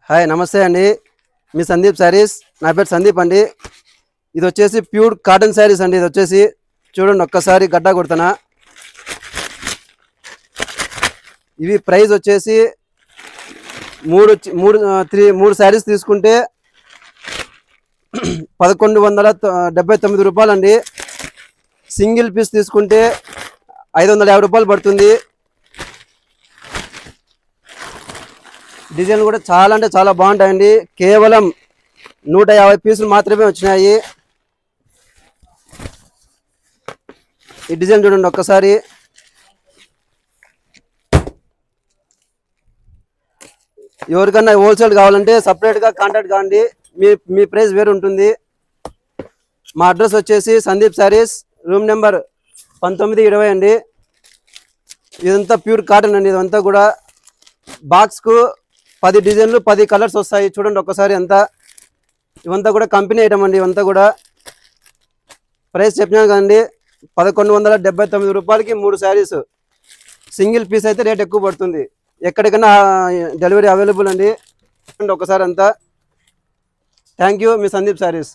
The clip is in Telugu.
హాయ్ నమస్తే అండి. మీ సందీప్ శారీస్. నా పేరు సందీప్ అండి. ఇది వచ్చేసి ప్యూర్ కాటన్ శారీస్ అండి. ఇది వచ్చేసి చూడండి, ఒక్కసారి గడ్డ కొడుతున్నా. ఇవి ప్రైస్ వచ్చేసి మూడు శారీస్ తీసుకుంటే 1179 రూపాయలు అండి. సింగిల్ పీస్ తీసుకుంటే 550 రూపాయలు పడుతుంది. డిజైన్ కూడా చాలా అంటే చాలా బాగుంటాయండి. కేవలం 150 పీసులు మాత్రమే వచ్చినాయి. ఈ డిజైన్ చూడండి ఒక్కసారి. ఎవరికన్నా హోల్సేల్ కావాలంటే సపరేట్గా కాంటాక్ట్ కావండి. మీ ప్రైస్ వేరు ఉంటుంది. మా అడ్రస్ వచ్చేసి సందీప్ శారీస్, రూమ్ నెంబర్ 1920 అండి. ఇదంతా ప్యూర్ కాటన్ అండి. ఇదంతా కూడా బాక్స్కు 10 డిజైన్లు 10 కలర్స్ వస్తాయి. చూడండి ఒక్కసారి అంతా. ఇవంతా కూడా కంపెనీ ఐటమ్ అండి. ఇవంతా కూడా ప్రైస్ చెప్పినాను కదండి, 1179 రూపాయలకి 3 శారీస్. సింగిల్ పీస్ అయితే రేట్ ఎక్కువ పడుతుంది. ఎక్కడికైనా డెలివరీ అవైలబుల్ అండి. ఒకసారి అంతా. Thank you. Me Sandeep saris.